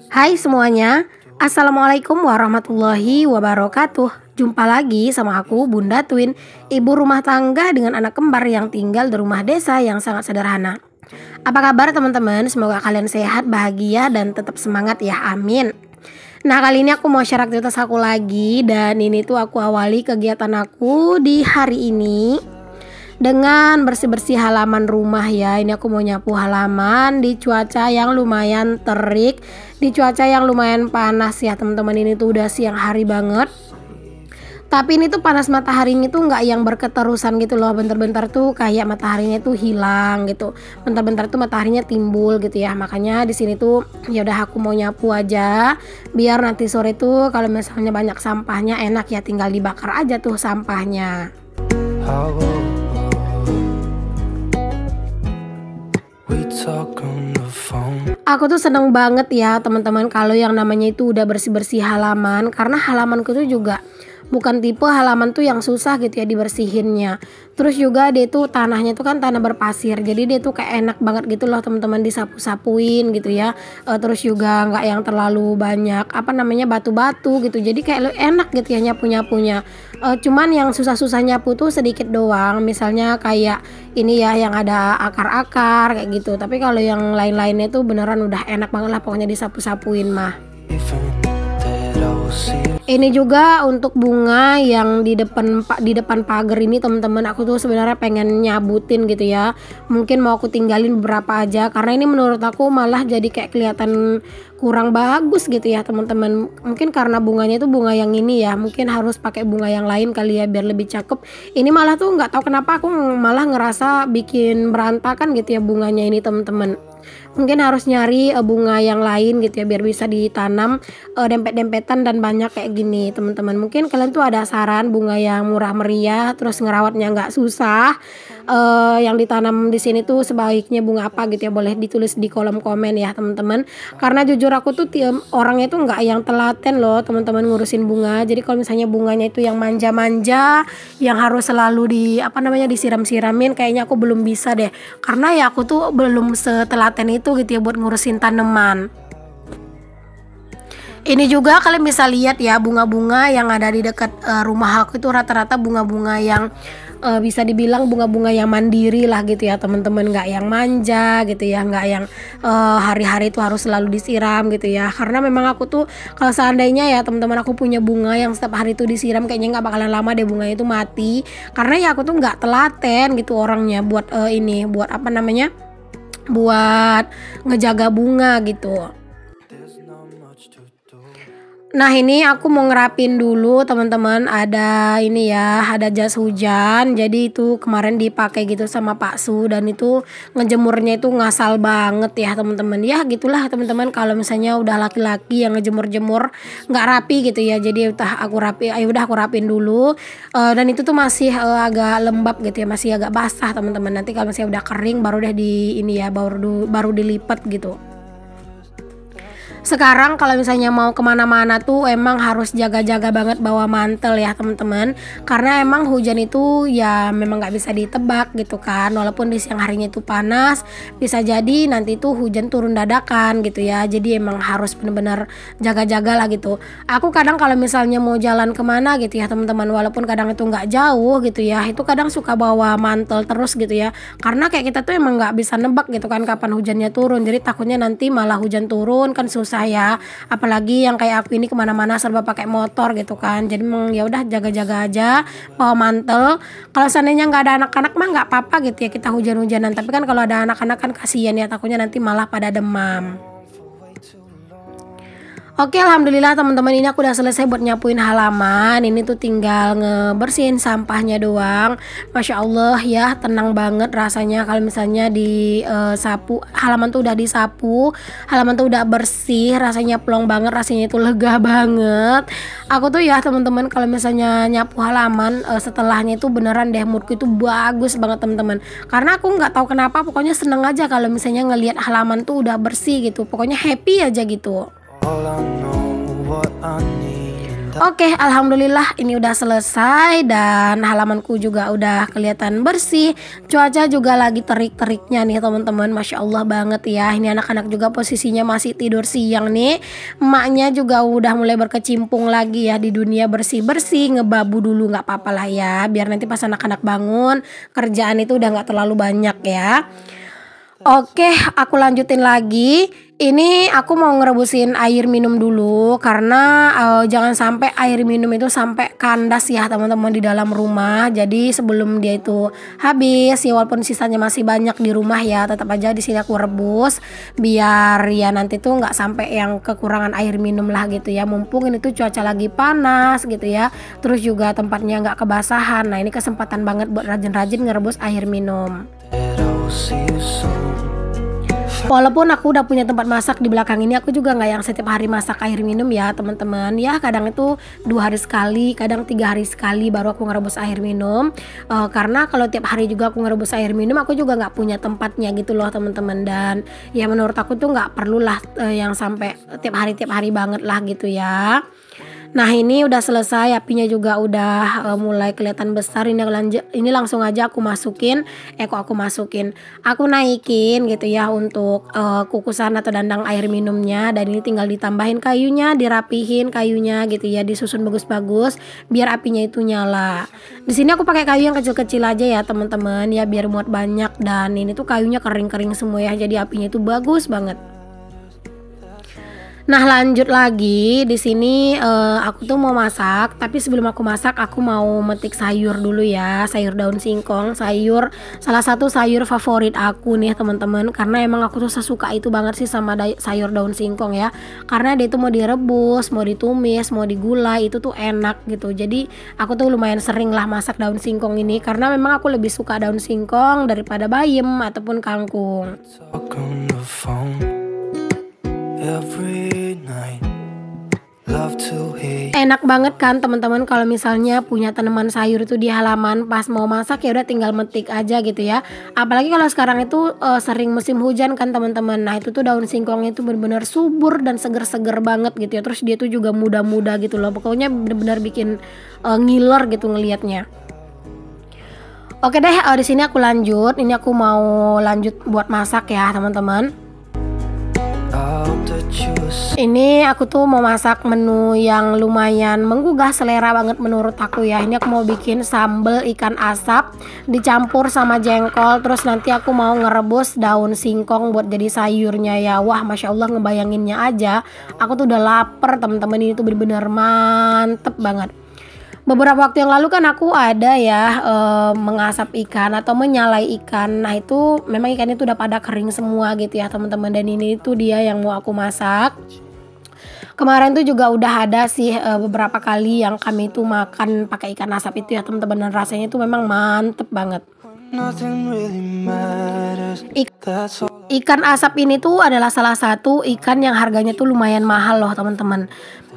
Hai semuanya, Assalamualaikum warahmatullahi wabarakatuh. Jumpa lagi sama aku Bunda Twin, ibu rumah tangga dengan anak kembar yang tinggal di rumah desa yang sangat sederhana. Apa kabar teman-teman? Semoga kalian sehat, bahagia, dan tetap semangat ya, amin. Nah, kali ini aku mau share aktivitas aku lagi. Dan ini tuh aku awali kegiatan aku di hari ini dengan bersih-bersih halaman rumah ya. Ini aku mau nyapu halaman di cuaca yang lumayan terik, di cuaca yang lumayan panas ya teman-teman. Ini tuh udah siang hari banget, tapi ini tuh panas mataharinya tuh nggak yang berketerusan gitu loh. Bentar-bentar tuh kayak mataharinya tuh hilang gitu, bentar-bentar tuh mataharinya timbul gitu ya. Makanya di sini tuh ya udah aku mau nyapu aja, biar nanti sore tuh kalau misalnya banyak sampahnya enak ya, tinggal dibakar aja tuh sampahnya. Aku tuh seneng banget ya teman-teman kalau yang namanya itu udah bersih-bersih halaman, karena halamanku tuh juga bukan tipe halaman tuh yang susah gitu ya dibersihinnya. Terus juga dia tuh tanahnya tuh kan tanah berpasir, jadi dia tuh kayak enak banget gitu loh teman-teman disapu-sapuin gitu ya. Terus juga nggak yang terlalu banyak batu-batu gitu, jadi kayak enak gitu ya nyapu-nyapunya. Cuman yang susah-susah nyapu tuh sedikit doang, misalnya kayak ini ya yang ada akar-akar kayak gitu. Tapi kalau yang lain-lainnya tuh beneran udah enak banget lah pokoknya disapu-sapuin mah. Ini juga untuk bunga yang di depan pagar ini teman-teman, aku tuh sebenarnya pengen nyabutin gitu ya. Mungkin mau aku tinggalin beberapa aja, karena ini menurut aku malah jadi kayak kelihatan kurang bagus gitu ya teman-teman. Mungkin karena bunganya itu bunga yang ini ya, mungkin harus pakai bunga yang lain kali ya biar lebih cakep. Ini malah tuh nggak tahu kenapa aku malah ngerasa bikin berantakan gitu ya bunganya ini teman-teman. Mungkin harus nyari bunga yang lain gitu ya biar bisa ditanam dempet-dempetan dan banyak kayak gini teman-teman. Mungkin kalian tuh ada saran bunga yang murah meriah terus ngerawatnya nggak susah, yang ditanam di sini tuh sebaiknya bunga apa gitu ya, boleh ditulis di kolom komen ya teman-teman. Karena jujur aku tuh orangnya tuh nggak yang telaten loh teman-teman ngurusin bunga. Jadi kalau misalnya bunganya itu yang manja-manja yang harus selalu disiram-siramin, kayaknya aku belum bisa deh, karena ya aku tuh belum setelaten itu gitu ya buat ngurusin tanaman. Ini juga kalian bisa lihat ya bunga-bunga yang ada di dekat rumah aku itu rata-rata bunga-bunga yang bisa dibilang bunga-bunga yang mandiri lah gitu ya teman-teman, nggak yang manja gitu ya, nggak yang hari-hari itu harus selalu disiram gitu ya. Karena memang aku tuh kalau seandainya ya teman-teman aku punya bunga yang setiap hari itu disiram, kayaknya nggak bakalan lama deh bunganya itu mati. Karena ya aku tuh nggak telaten gitu orangnya buat buat ngejaga bunga gitu. Nah, ini aku mau ngerapin dulu teman-teman. Ada ini ya, ada jas hujan. Jadi itu kemarin dipakai gitu sama Pak Su, dan itu ngejemurnya itu ngasal banget ya teman-teman. Ya gitulah teman-teman, kalau misalnya udah laki-laki yang ngejemur-jemur nggak rapi gitu ya. Jadi udah aku rapin dulu. Dan itu tuh masih agak lembab gitu ya, masih agak basah teman-teman. Nanti kalau misalnya udah kering baru deh baru dilipat gitu. Sekarang kalau misalnya mau kemana-mana tuh emang harus jaga-jaga banget bawa mantel ya teman-teman, karena emang hujan itu ya memang nggak bisa ditebak gitu kan. Walaupun di siang harinya itu panas, bisa jadi nanti tuh hujan turun dadakan gitu ya. Jadi emang harus benar-benar jaga-jaga lah gitu. Aku kadang kalau misalnya mau jalan kemana gitu ya teman-teman, walaupun kadang itu nggak jauh gitu ya, itu kadang suka bawa mantel terus gitu ya. Karena kayak kita tuh emang nggak bisa nebak gitu kan kapan hujannya turun. Jadi takutnya nanti malah hujan turun kan susah ya, apalagi yang kayak aku ini kemana-mana serba pakai motor gitu kan. Jadi ya udah jaga-jaga aja bawa mantel. Kalau seandainya nggak ada anak-anak mah nggak apa-apa gitu ya kita hujan-hujanan, tapi kan kalau ada anak-anak kan kasihan ya, takutnya nanti malah pada demam. Oke, alhamdulillah teman-teman, ini aku udah selesai buat nyapuin halaman. Ini tuh tinggal ngebersihin sampahnya doang. Masya Allah ya, tenang banget rasanya kalau misalnya sapu halaman tuh udah disapu, halaman tuh udah bersih, rasanya plong banget, rasanya itu lega banget. Aku tuh ya teman-teman kalau misalnya nyapu halaman setelahnya itu beneran deh moodku itu bagus banget teman-teman. Karena aku nggak tahu kenapa, pokoknya seneng aja kalau misalnya ngelihat halaman tuh udah bersih gitu. Pokoknya happy aja gitu. Oke, alhamdulillah ini udah selesai dan halamanku juga udah kelihatan bersih. Cuaca juga lagi terik-teriknya nih teman-teman. Masya Allah banget ya. Ini anak-anak juga posisinya masih tidur siang nih. Emaknya juga udah mulai berkecimpung lagi ya di dunia bersih-bersih. Ngebabu dulu nggak apa-apa lah ya. Biar nanti pas anak-anak bangun kerjaan itu udah nggak terlalu banyak ya. Oke, aku lanjutin lagi. Ini aku mau ngerebusin air minum dulu karena jangan sampai air minum itu sampai kandas ya teman-teman di dalam rumah. Jadi sebelum dia itu habis ya, walaupun sisanya masih banyak di rumah ya, tetap aja di sini aku rebus biar ya nanti tuh nggak sampai yang kekurangan air minum lah gitu ya. Mumpung ini tuh cuaca lagi panas gitu ya. Terus juga tempatnya nggak kebasahan. Nah, ini kesempatan banget buat rajin-rajin ngerebus air minum. Walaupun aku udah punya tempat masak di belakang ini, aku juga nggak yang setiap hari masak air minum ya teman-teman. Ya kadang itu 2 hari sekali, kadang 3 hari sekali baru aku ngerebus air minum. Karena kalau tiap hari juga aku ngerebus air minum, aku juga nggak punya tempatnya gitu loh teman-teman. Dan ya menurut aku tuh nggak perlulah yang sampai tiap hari banget lah gitu ya. Nah, ini udah selesai, apinya juga udah mulai kelihatan besar. Ini langsung aja aku masukin, aku naikin gitu ya untuk kukusan atau dandang air minumnya. Dan ini tinggal ditambahin kayunya, dirapihin kayunya gitu ya, disusun bagus-bagus biar apinya itu nyala. Di sini aku pakai kayu yang kecil-kecil aja ya teman-teman ya, biar muat banyak. Dan ini tuh kayunya kering-kering semua ya, jadi apinya itu bagus banget. Nah, lanjut lagi di sini aku tuh mau masak, tapi sebelum aku masak aku mau metik sayur dulu ya, sayur daun singkong, salah satu sayur favorit aku nih teman-teman, karena emang aku tuh sesuka itu banget sih sama sayur daun singkong ya, karena dia itu mau direbus, mau ditumis, mau digulai itu tuh enak gitu. Jadi aku tuh lumayan sering lah masak daun singkong ini, karena memang aku lebih suka daun singkong daripada bayam ataupun kangkung. Enak banget kan teman-teman kalau misalnya punya tanaman sayur itu di halaman, pas mau masak ya udah tinggal metik aja gitu ya. Apalagi kalau sekarang itu sering musim hujan kan teman-teman. Nah, itu tuh daun singkongnya itu benar-benar subur dan seger-seger banget gitu ya. Terus dia tuh juga muda-muda gitu loh. Pokoknya benar-benar bikin ngiler gitu ngelihatnya. Oke deh, di sini aku lanjut. Ini aku mau lanjut buat masak ya teman-teman. Ini aku tuh mau masak menu yang lumayan menggugah selera banget menurut aku ya. Ini aku mau bikin sambal ikan asap dicampur sama jengkol. Terus nanti aku mau ngerebus daun singkong buat jadi sayurnya ya. Wah, Masya Allah ngebayanginnya aja aku tuh udah lapar teman-teman. Ini tuh bener-bener mantep banget. Beberapa waktu yang lalu kan aku ada ya mengasap ikan atau menyalai ikan. Nah, itu memang ikan itu udah pada kering semua gitu ya teman-teman. Dan ini tuh dia yang mau aku masak. Kemarin tuh juga udah ada sih beberapa kali yang kami tuh makan pakai ikan asap itu ya teman-teman. Dan rasanya itu memang mantep banget. Ikan asap ini tuh adalah salah satu ikan yang harganya tuh lumayan mahal loh teman-teman.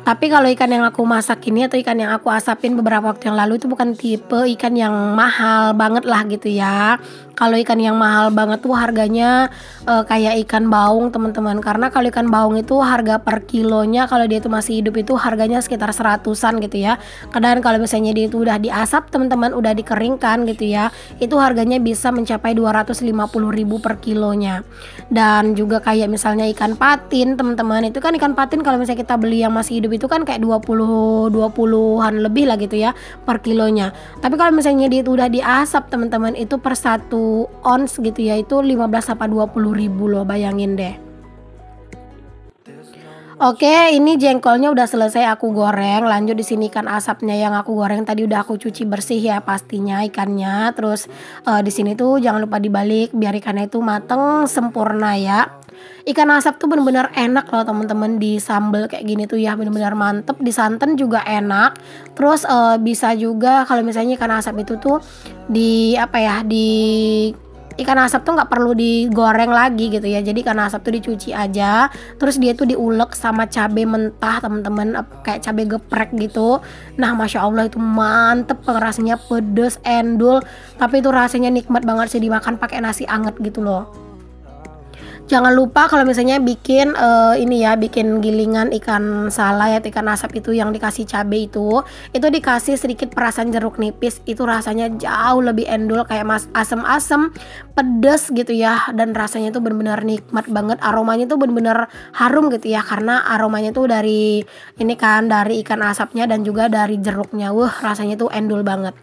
Tapi kalau ikan yang aku masak ini atau ikan yang aku asapin beberapa waktu yang lalu itu bukan tipe ikan yang mahal banget lah gitu ya. Kalau ikan yang mahal banget tuh harganya kayak ikan baung teman-teman. Karena kalau ikan baung itu harga per kilonya kalau dia itu masih hidup itu harganya sekitar 100-an gitu ya. Kadang kalau misalnya dia itu udah diasap teman-teman, udah dikeringkan gitu ya, itu harganya bisa mencapai 250.000 per kilonya. Dan juga kayak misalnya ikan patin teman-teman, itu kan ikan patin kalau misalnya kita beli yang masih hidup itu kan kayak 20-an lebih lah gitu ya per kilonya. Tapi kalau misalnya dia itu udah diasap teman-teman, itu per 1 ons gitu ya itu 15-20 ribu loh, bayangin deh. Oke, ini jengkolnya udah selesai aku goreng. Lanjut di sini ikan asapnya yang aku goreng tadi udah aku cuci bersih ya pastinya ikannya. Terus di sini tuh jangan lupa dibalik biar ikannya itu mateng sempurna ya. Ikan asap tuh bener-bener enak loh teman-teman, di sambal kayak gini tuh ya bener-bener mantep. Di santan juga enak. Terus bisa juga kalau misalnya ikan asap itu tuh ikan asap tuh nggak perlu digoreng lagi gitu ya. Jadi ikan asap tuh dicuci aja, terus dia tuh diulek sama cabai mentah teman-teman, kayak cabai geprek gitu. Nah, Masya Allah itu mantep, rasanya pedes, endul, tapi itu rasanya nikmat banget sih dimakan pakai nasi anget gitu loh. Jangan lupa kalau misalnya bikin ini ya, bikin gilingan ikan salai atau ikan asap itu yang dikasih cabai itu dikasih sedikit perasan jeruk nipis, itu rasanya jauh lebih endul, kayak asem-asem, pedes gitu ya, dan rasanya itu benar-benar nikmat banget, aromanya tuh benar-benar harum gitu ya, karena aromanya tuh dari ini kan, dari ikan asapnya dan juga dari jeruknya. Rasanya tuh endul banget.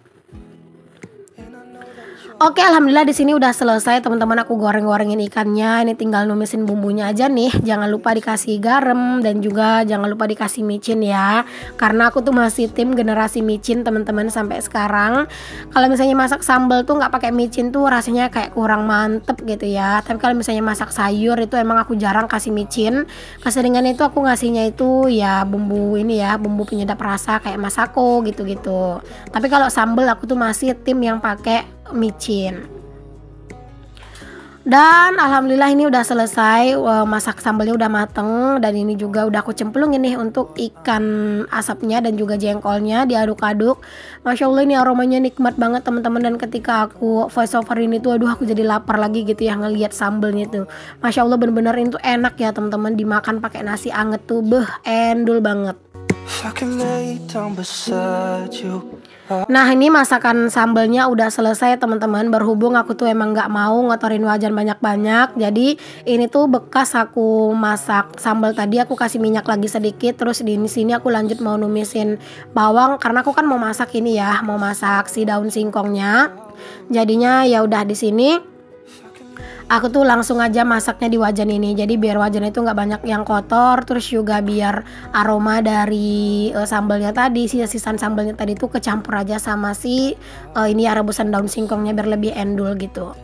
Oke, alhamdulillah di sini udah selesai teman-teman, aku goreng-gorengin ikannya. Ini tinggal numisin bumbunya aja nih. Jangan lupa dikasih garam dan juga jangan lupa dikasih micin ya. Karena aku tuh masih tim generasi micin teman-teman sampai sekarang. Kalau misalnya masak sambal tuh nggak pakai micin tuh rasanya kayak kurang mantep gitu ya. Tapi kalau misalnya masak sayur itu emang aku jarang kasih micin. Keseringan itu aku ngasihnya itu ya bumbu ini ya, bumbu penyedap rasa kayak masako gitu-gitu. Tapi kalau sambal aku tuh masih tim yang pakai micin. Dan alhamdulillah ini udah selesai, masak sambalnya udah mateng, dan ini juga udah aku cemplungin nih untuk ikan asapnya dan juga jengkolnya, diaduk-aduk. Masya Allah ini aromanya nikmat banget teman-teman, dan ketika aku voice over ini tuh aduh aku jadi lapar lagi gitu ya ngelihat sambalnya tuh. Masya Allah bener-bener itu enak ya teman-teman, dimakan pakai nasi anget tuh endul banget. Nah ini masakan sambalnya udah selesai teman-teman. Berhubung aku tuh emang nggak mau ngotorin wajan banyak-banyak, jadi ini tuh bekas aku masak sambal tadi, aku kasih minyak lagi sedikit. Terus di sini aku lanjut mau numisin bawang karena aku kan mau masak ini ya, mau masak si daun singkongnya. Jadinya ya udah di sini aku tuh langsung aja masaknya di wajan ini, jadi biar wajan itu nggak banyak yang kotor, terus juga biar aroma dari sambalnya tadi, sisa-sisa sambalnya tadi tuh kecampur aja sama si ini ya, rebusan daun singkongnya biar lebih endul gitu.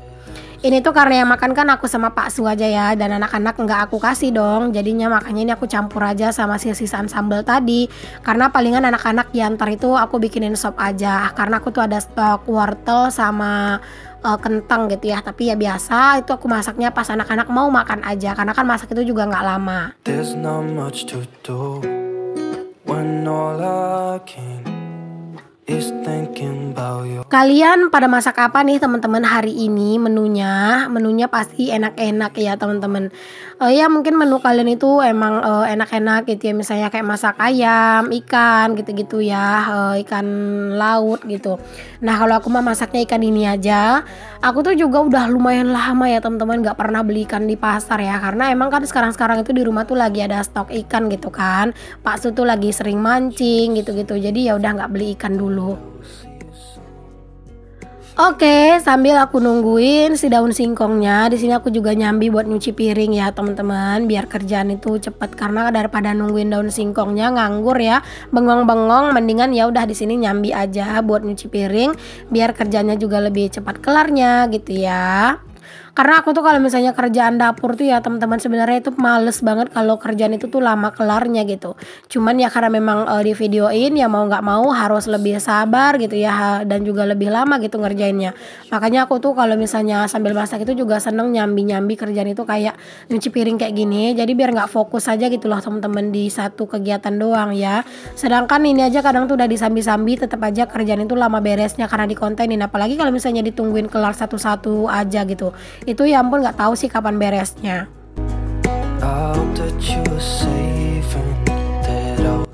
Ini tuh karena yang makan kan aku sama Pak Su aja ya, dan anak-anak nggak aku kasih dong, jadinya makanya ini aku campur aja sama sisa-sisaan sambal tadi. Karena palingan anak-anak diantar itu aku bikinin sop aja, karena aku tuh ada stok wortel sama kentang gitu ya. Tapi ya biasa itu aku masaknya pas anak-anak mau makan aja, karena kan masak itu juga nggak lama. There's not much to do when all I can is thinking about you. Kalian pada masak apa nih teman-teman hari ini? Menunya pasti enak-enak ya teman-teman. Ya mungkin menu kalian itu emang enak-enak gitu ya, misalnya kayak masak ayam, ikan gitu-gitu ya, ikan laut gitu. Nah kalau aku mah masaknya ikan ini aja. Aku tuh juga udah lumayan lama ya teman-teman nggak pernah beli ikan di pasar ya, karena emang kan sekarang itu di rumah tuh lagi ada stok ikan gitu kan. Pak Su tuh lagi sering mancing gitu-gitu, jadi ya udah nggak beli ikan dulu. Oke, sambil aku nungguin si daun singkongnya, di sini aku juga nyambi buat nyuci piring ya teman-teman, biar kerjaan itu cepet, karena daripada nungguin daun singkongnya nganggur ya, bengong-bengong, mendingan ya udah di sini nyambi aja buat nyuci piring, biar kerjanya juga lebih cepat kelarnya gitu ya. Karena aku tuh kalau misalnya kerjaan dapur tuh ya teman-teman sebenarnya itu males banget kalau kerjaan itu tuh lama kelarnya gitu. Cuman ya karena memang di videoin ya mau nggak mau harus lebih sabar gitu ya, dan juga lebih lama gitu ngerjainnya. Makanya aku tuh kalau misalnya sambil masak itu juga seneng nyambi-nyambi kerjaan itu kayak nyuci piring kayak gini. Jadi biar nggak fokus aja gitu loh teman-teman di satu kegiatan doang ya. Sedangkan ini aja kadang tuh udah disambi-sambi tetap aja kerjaan itu lama beresnya karena dikontenin. Apalagi kalau misalnya ditungguin kelar satu-satu aja gitu. Itu ya ampun nggak tahu sih kapan beresnya.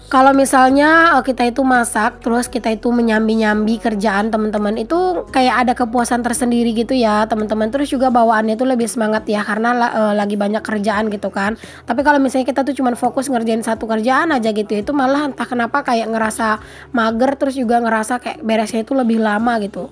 Kalau misalnya kita itu masak terus kita itu menyambi-nyambi kerjaan teman-teman, itu kayak ada kepuasan tersendiri gitu ya teman-teman. Terus juga bawaannya itu lebih semangat ya karena lagi banyak kerjaan gitu kan. Tapi kalau misalnya kita tuh cuma fokus ngerjain satu kerjaan aja gitu, itu malah entah kenapa kayak ngerasa mager, terus juga ngerasa kayak beresnya itu lebih lama gitu.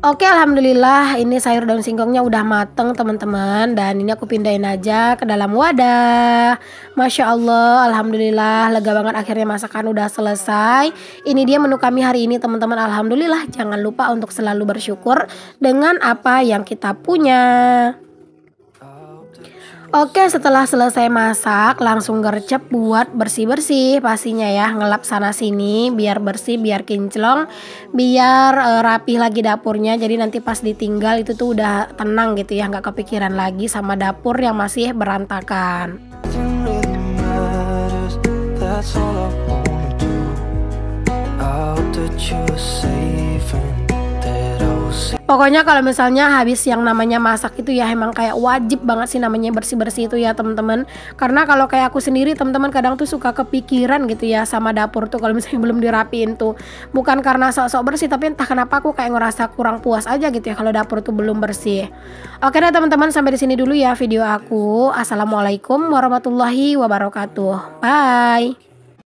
Oke, alhamdulillah ini sayur daun singkongnya udah mateng teman-teman, dan ini aku pindahin aja ke dalam wadah. Masya Allah, alhamdulillah lega banget akhirnya masakan udah selesai. Ini dia menu kami hari ini teman-teman. Alhamdulillah, jangan lupa untuk selalu bersyukur dengan apa yang kita punya. Oke, setelah selesai masak langsung gercep buat bersih-bersih pastinya ya, ngelap sana sini biar bersih, biar kinclong, biar rapi lagi dapurnya. Jadi nanti pas ditinggal itu tuh udah tenang gitu ya, nggak kepikiran lagi sama dapur yang masih berantakan. Pokoknya kalau misalnya habis yang namanya masak itu ya emang kayak wajib banget sih namanya bersih-bersih itu ya teman-teman. Karena kalau kayak aku sendiri teman-teman kadang tuh suka kepikiran gitu ya sama dapur tuh kalau misalnya belum dirapiin tuh. Bukan karena sok-sok bersih tapi entah kenapa aku kayak ngerasa kurang puas aja gitu ya kalau dapur tuh belum bersih. Oke deh teman-teman, sampai di sini dulu ya video aku. Assalamualaikum warahmatullahi wabarakatuh. Bye.